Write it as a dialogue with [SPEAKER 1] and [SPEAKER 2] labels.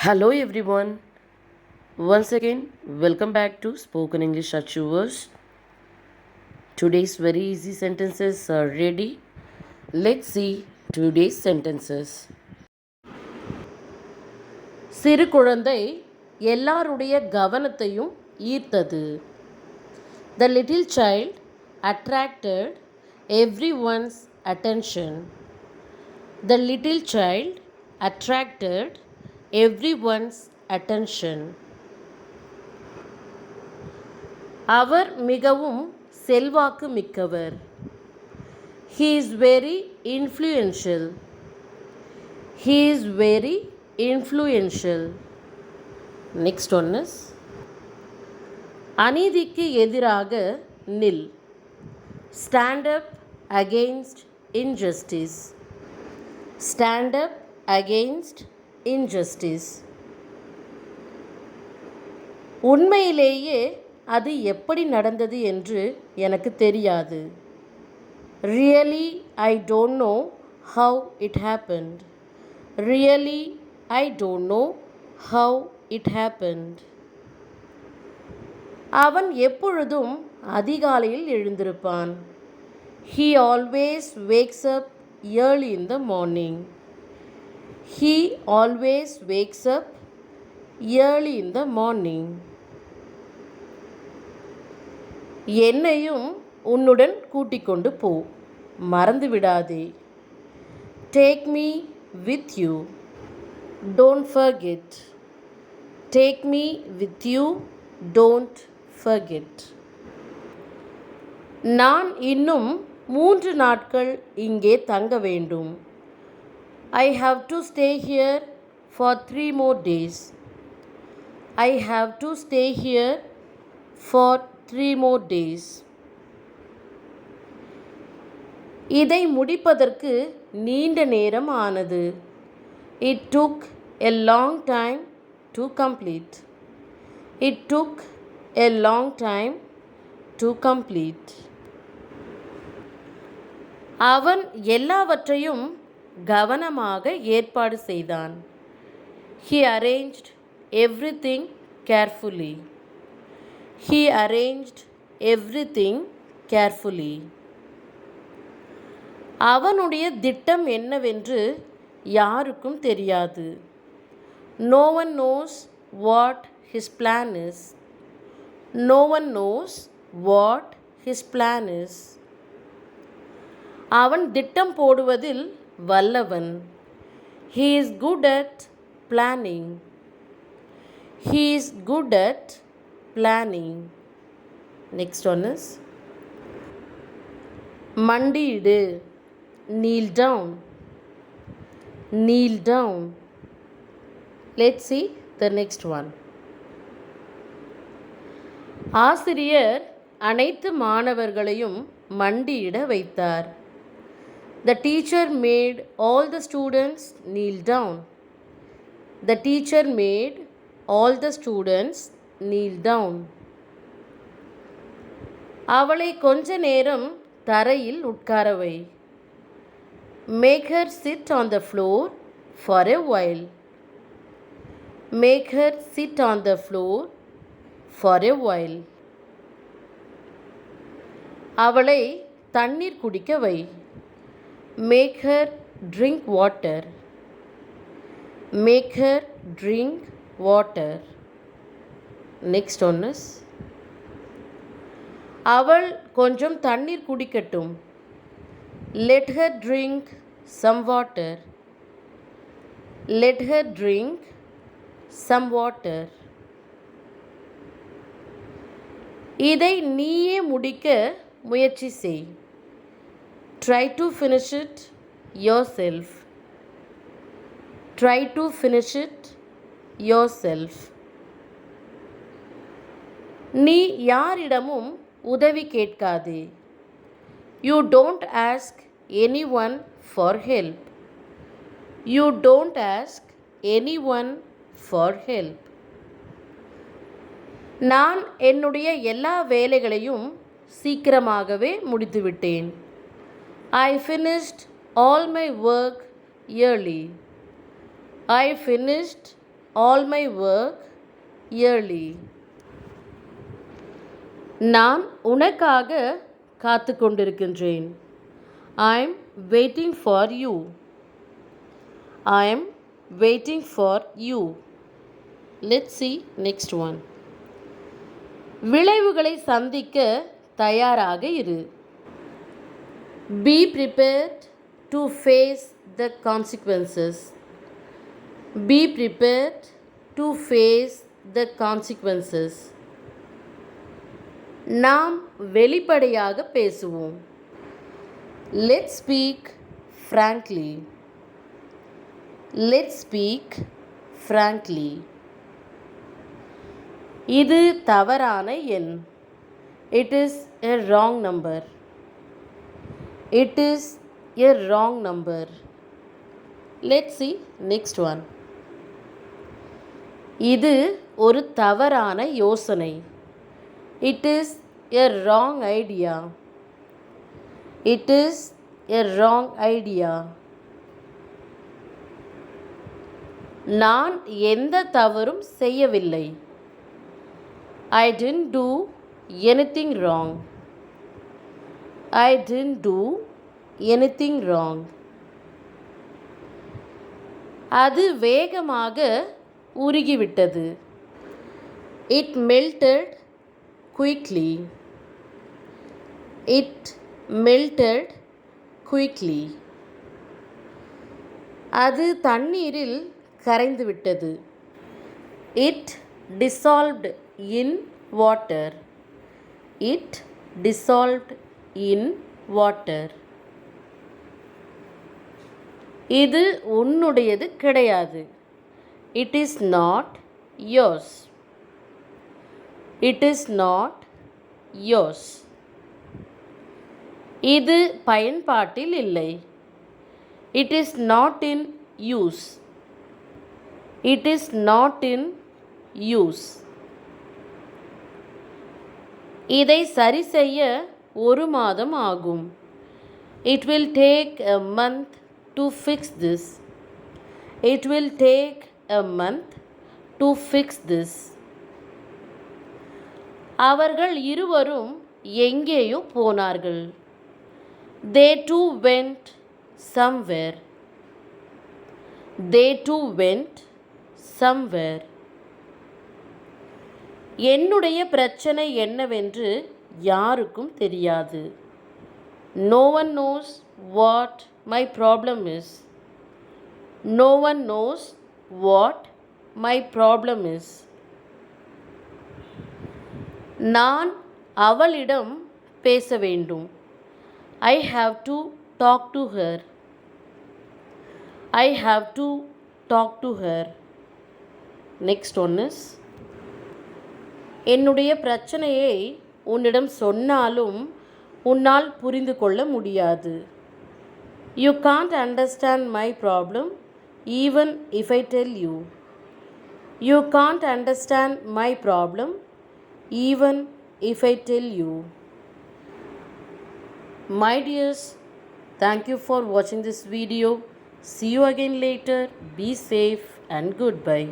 [SPEAKER 1] Hello everyone. Once again, welcome back to Spoken English Achievers. Today's very easy sentences are ready. Let's see today's sentences. சிறு குழந்தை எல்லாருடைய கவனத்தையும் ஈர்த்தது. The little child attracted everyone's attention. The little child attracted everyone's attention. அவர் மிகவும் செல்வாக்கு மிக்கவர். He is very influential. He is very influential. Next one is அநீதிக்கு எதிராக நில். Stand up against injustice. Stand up against injustice. உண்மையிலேயே அது எப்படி நடந்தது என்று எனக்கு தெரியாது. Really, I don't know how it happened. Really, I don't know how it happened. அவன் எப்பொழுதும் அதிகாலையில் எழுந்திருப்பான். He always wakes up early in the morning. He always wakes up early in the morning. என்னையும் உன்னுடன் கூட்டிக் கொண்டு போ, மறந்து விடாதே. Take me with you. Don't forget. Take me with you. Don't forget. நான் இன்னும் 3 நாட்கள் இங்கே தங்க வேண்டும். I have to stay here for 3 more days. I have to stay here for 3 more days. இதை முடிப்பதற்கு நீண்ட நேரம் ஆனது. It took a long time to complete. It took a long time to complete. அவன் எல்லாவற்றையும் கவனமாக ஏற்பாடு செய்தான். He arranged everything carefully. He arranged everything carefully. அவனுடைய திட்டம் என்னவென்று யாருக்கும் தெரியாது. No one knows what his plan is. No one knows what his plan is. அவன் திட்டம் போடுவதில் வல்லவன். He is good at planning. He is good at planning. Next one is மண்டியிடு. Kneel down. Kneel down. Let's see the next one. ஆசிரியர் அனைத்து மாணவர்களையும் மண்டியிட வைத்தார். The teacher made all the students kneel down. The teacher made all the students kneel down. அவளை கொஞ்ச நேரம் தரையில் உட்கார வை. Make her sit on the floor for a while. Make her sit on the floor for a while. அவளை தண்ணீர் குடிக்க வை. Make her drink water. Make her drink water. Next one is அவள் கொஞ்சம் தண்ணீர் குடிக்கட்டும். Let her drink some water. Let her drink some water. இதை நீயே முடிக்க முயற்சி செய். Try to finish it yourself. Try to finish it yourself. நீ யாரிடமும் உதவி கேட்காதே. You don't ask anyone for help. You don't ask anyone for help. நான் என்னுடைய எல்லா வேலைகளையும் சீக்கிரமாகவே முடித்துவிட்டேன். I finished all my work early. I finished all my work early. நான் உனக்காக காத்து கொண்டிருக்கின்றேன். I'm waiting for you. I'm waiting for you. Let's see next one. விளைவுகளை சந்திக்க தயாராக இரு. Be prepared to face the consequences. Be prepared to face the consequences. நாம் வெளிப்படையாக பேசுவோம். Let's speak frankly. Let's speak frankly. இது தவறான எண். It is a wrong number. It is a wrong number. Let's see next one. இது ஒரு தவறான யோசனை. It is a wrong idea. It is a wrong idea. நான் எந்த தவறும் செய்யவில்லை. I didn't do anything wrong. I didn't do anything wrong. அது வேகமாக உருகிவிட்டது. It melted quickly. It melted quickly. அது தண்ணீரில் கரைந்து விட்டது. It dissolved in water. It dissolved in water. இது உன்னுடையது கிடையாது. It is not yours. It is not yours. இது பயன்பாட்டில் இல்லை. It is not in use. It is not in use. இதை சரி செய்ய ஒரு மாதம் ஆகும். It will take a month to fix this. It will take a month to fix this. அவர்கள் இருவரும் எங்கேயோ போனார்கள். They too went somewhere. They too went somewhere. என்னுடைய பிரச்சனை என்னவென்று யாருக்கும் தெரியாது. No one knows what my problem is. No one knows what my problem is. நான் அவளிடம் பேச வேண்டும். I have to talk to her. I have to talk to her. Next one is, என்னுடைய பிரச்சனையை உன்னிடம் சொன்னாலும் உன்னால் புரிந்து கொள்ள முடியாது. You can't understand my problem even if I tell you. You can't understand my problem even if I tell you. My dears, thank you for watching this video. See you again later. Be safe and goodbye.